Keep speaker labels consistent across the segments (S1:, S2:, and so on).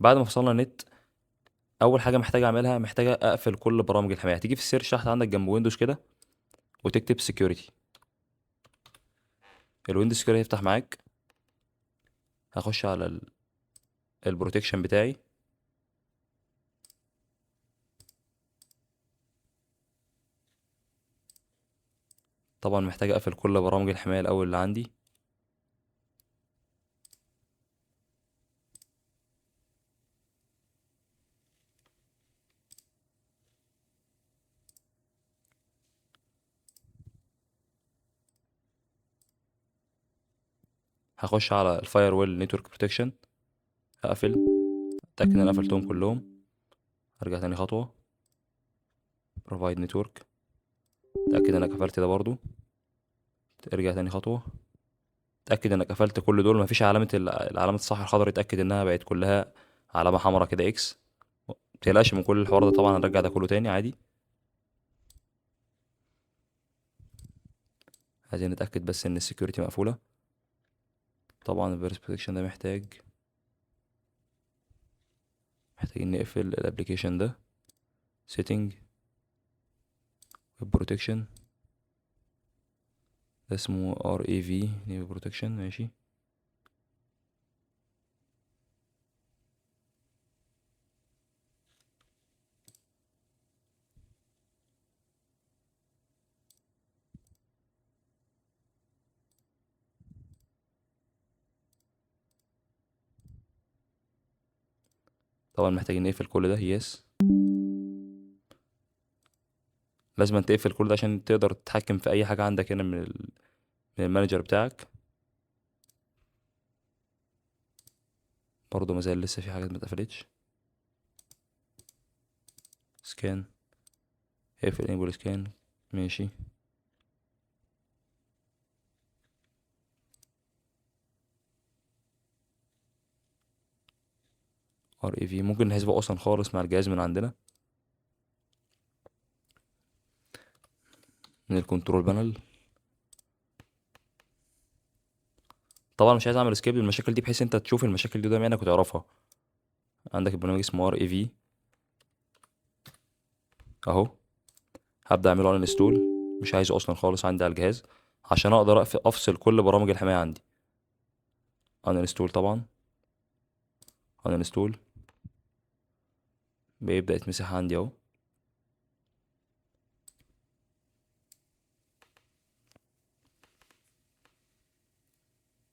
S1: بعد ما فصلنا النت، اول حاجه محتاج اعملها، محتاج اقفل كل برامج الحمايه. هتيجي في السيرش تحت عندك جنب ويندوز كده وتكتب سكيورتي. الويندوز سكيورتي يفتح معاك. هخش على البروتكشن بتاعي. طبعا محتاج اقفل كل برامج الحمايه الاول اللي عندي. هخش على الفاير ويل نتورك بروتكشن، هقفل، اتاكد ان انا قفلتهم كلهم. ارجع تاني خطوه، بروفايد نتورك، اتاكد انك قفلت ده برضو. ارجع تاني خطوه، اتاكد انك قفلت كل دول. مفيش علامه العلامه الصح الخضراء، اتاكد انها بقت كلها علامه حمراء كده اكس. متقلقش من كل الحوار ده، طبعا هنرجع ده كله تاني عادي. عايزين نتاكد بس ان السكيورتي مقفوله. طبعا الفيرس بروتكشن ده محتاجين نقفل الابليكيشن ده. سيتنج، ويب بروتكشن، ده اسمه ار اي في نيفي بروتكشن، ماشي. طبعا محتاجين نقفل كل ده، يس. لازم تقفل كل ده عشان تقدر تتحكم في اي حاجه عندك هنا من المانجر بتاعك. برضه مازال لسه في حاجات ما اتقفلتش. سكان، اقفل انيبل سكان، ماشي. ار اي في ممكن نحسبه اصلا خالص مع الجهاز من عندنا، من الكنترول بانل. طبعا مش عايز اعمل سكيب للمشاكل دي، بحيث انت تشوف المشاكل دي قدام عينك وتعرفها. عندك البرنامج اسمه ار اي في اهو. هبدا اعمله على انستول، مش عايزه اصلا خالص عندي على الجهاز عشان اقدر افصل كل برامج الحمايه عندي. انا انستول طبعا، انا انستول، بيبدا يتمسح عندي اهو.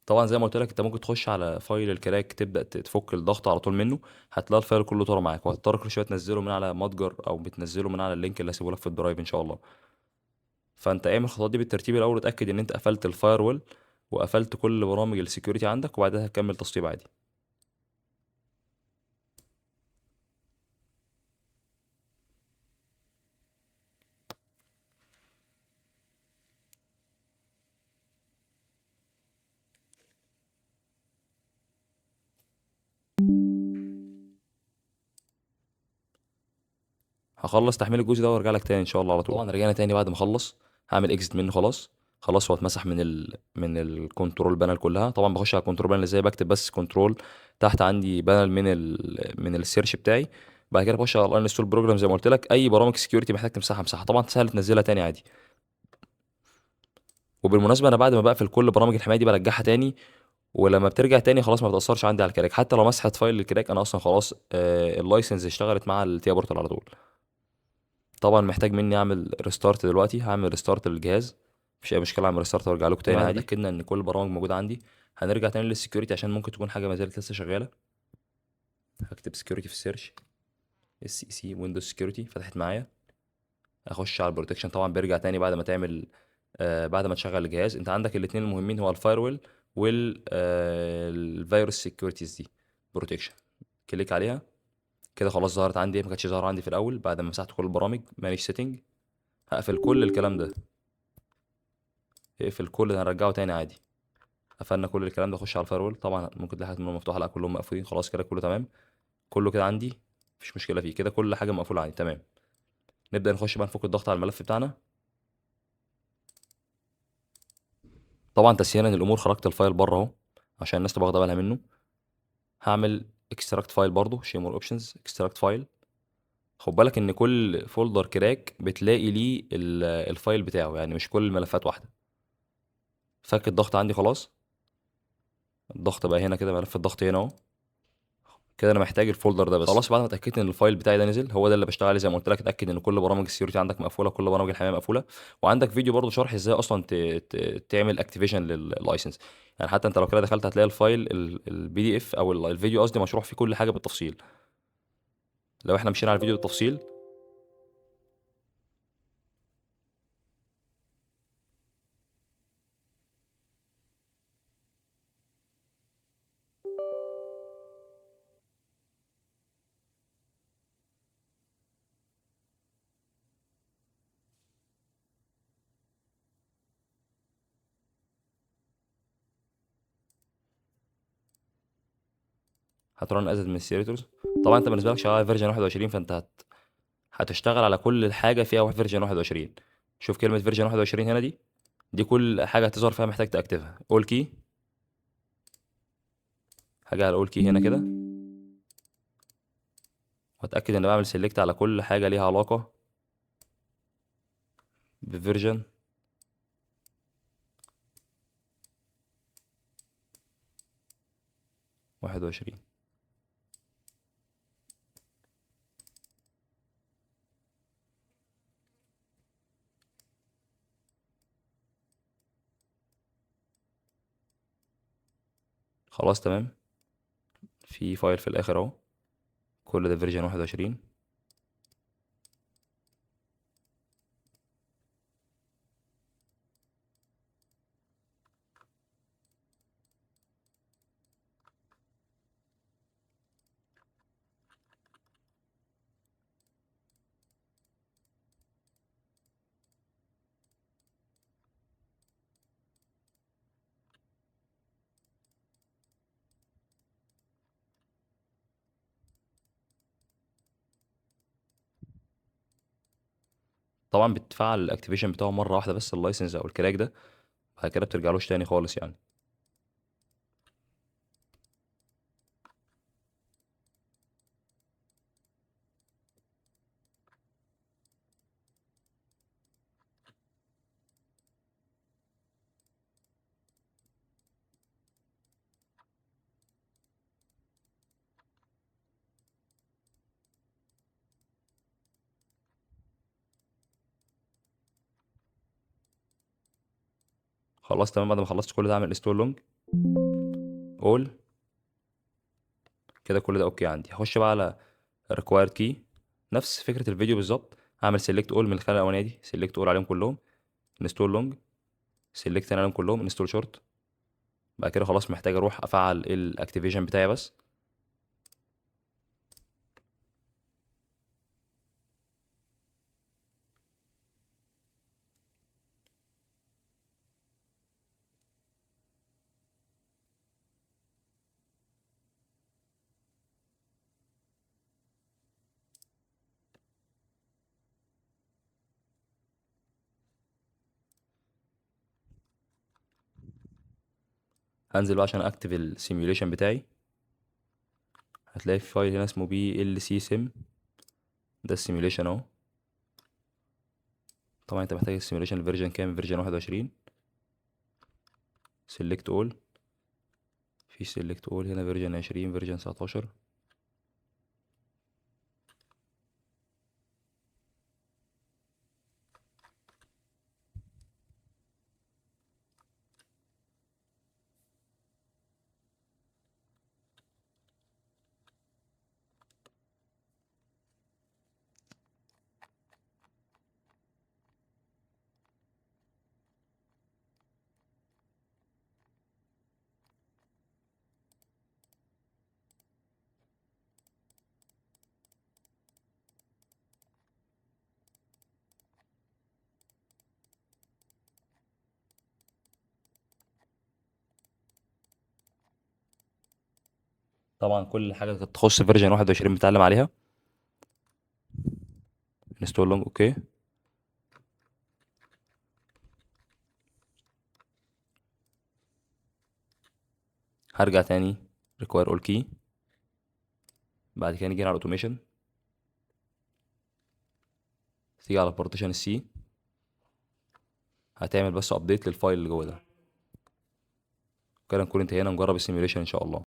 S1: طبعا زي ما قلت لك، انت ممكن تخش على فايل الكراك تبدا تفك الضغط على طول منه. هتلاقي الفايل كله طار معاك، وهتضطر كل شويه تنزله من على متجر او بتنزله من على اللينك اللي هسيبه لك في الدرايف ان شاء الله. فانت اعمل الخطوات دي بالترتيب الاول، وتاكد ان انت قفلت الفاير ويل وقفلت كل برامج السكيورتي عندك، وبعدها هتكمل تسطيب عادي. هخلص تحميل الجزء ده وارجع لك تاني ان شاء الله على طول. طبعا رجعنا تاني بعد ما اخلص، هعمل اكزit منه خلاص. خلاص هو اتمسح من الكنترول بانل كلها. طبعا بخش على الكنترول بانل ازاي؟ بكتب بس كنترول، تحت عندي بانل من السيرش بتاعي. بعد كده بخش على الانستول بروجرام، زي ما قلت لك اي برامج سكيورتي محتاج تمسحها امسحها، طبعا سهل تنزلها تاني عادي. وبالمناسبه انا بعد ما بقفل كل برامج الحمايه دي برجعها تاني، ولما بترجع تاني خلاص ما بتاثرش عندي على الكراك. حتى لو مسحت فايل الكراك انا اصلا خلاص اللايسنس اشتغلت مع التيا بورتال على طول. طبعا محتاج مني اعمل ريستارت دلوقتي، هعمل ريستارت للجهاز. مفيش اي مشكله، اعمل ريستارت وارجع لكم تاني
S2: بعد ما
S1: عادي.
S2: اتاكدنا ان كل البرامج موجوده عندي، هنرجع تاني للسكيورتي عشان ممكن تكون حاجه ما زالت لسه شغاله. هكتب سكيورتي في السيرش، اس اي سي ويندوز سكيورتي، فتحت معايا. اخش على البروتكشن، طبعا بيرجع تاني بعد ما تعمل بعد ما تشغل الجهاز. انت عندك الاثنين المهمين، هو الفايرويل والفيروس سيكيورتيز دي بروتكشن. كليك عليها كده، خلاص ظهرت عندي. ما كانتش ظاهره عندي في الاول. بعد ما مسحت كل البرامج، مانج سيتنج، هقفل كل الكلام ده. اقفل كل ده، هنرجعه تاني عادي. قفلنا كل الكلام ده، اخش على الفايرول. طبعا ممكن تلاقي حاجات منهم مفتوحه، لا كلهم مقفولين. خلاص كده كله تمام، كله كده عندي، مفيش مشكله فيه كده، كل حاجه مقفوله عندي تمام. نبدا نخش بقى نفك الضغط على الملف بتاعنا. طبعا تسهيلا الامور خرجت الفايل بره اهو عشان الناس تبقى واخده بالها منه. هعمل اكستراكت فايل برضه شيء مور اوبشنز اكستراكت فايل. خد بالك ان كل فولدر كراك بتلاقي ليه الفايل بتاعه، يعني مش كل الملفات واحده. فك الضغط عندي خلاص. الضغط بقى هنا كده، ملف الضغط هنا اهو. كده انا محتاج الفولدر ده بس. خلاص بعد ما اتاكدت ان الفايل بتاعي ده نزل، هو ده اللي بشتغل عليه زي ما قلت لك. اتاكد ان كل برامج السكيورتي عندك مقفوله، كل برامج الحمايه مقفوله. وعندك فيديو برضه شرح ازاي اصلا تعمل اكتيفيشن لللايسنس. يعني حتى انت لو كده دخلت هتلاقي الفايل البي دي اف او الفيديو قصدي مشروح فيه كل حاجه بالتفصيل. لو احنا مشينا على الفيديو بالتفصيل، هترن از ادمنستريتورز. طبعا انت بالنسبه لك شغال على فيرجن 21، فانت هتشتغل على كل حاجه فيها فيرجن 21. شوف كلمه فيرجن 21 هنا دي كل حاجه هتظهر فيها محتاج تاكتفها. اول كي، هاجي على اول كي هنا كده، واتاكد ان بعمل سيلكت على كل حاجه ليها علاقه بفيرجن 21. خلاص تمام. في فايل في الاخر اهو، كل ده فيرجن 21. طبعا بتفعل الاكتيفيشن بتاعه مره واحده بس، اللايسنس او الكراك ده، بعد كده بترجعلوش تاني خالص يعني. خلاص تمام. بعد ما خلصت كل ده اعمل انستول لونج اول. كده كل ده اوكي عندي. هخش بقى على required key. نفس فكره الفيديو بالظبط. هعمل سيلكت اول من الخانه الاولانيه دي، سيلكت اول عليهم كلهم، انستول لونج، سيلكت عليهم كلهم، انستول شورت. بعد كده خلاص محتاج اروح افعل الاكتيفيشن بتاعي بس. هنزل بقى عشان اكتف السيميوليشن بتاعي. هتلاقي في فايل هنا اسمه بي ال سي سيم، ده السيميوليشن اهو. طبعا انت محتاج السيميوليشن الفيرجن كام؟ فيرجن 21. سيلكت اول، في سيلكت اول هنا فيرجن 20، فيرجن 19. طبعا كل حاجه كانت تخص فيرجن 21 بتعلم عليها. انستول لونج اوكي. هرجع تاني require all key. بعد كده نيجي على الاوتوميشن، تيجي على بارتيشن السي، هتعمل بس ابديت للفايل اللي جوه ده. كده نكون انتهينا، نجرب السيميوليشن ان شاء الله.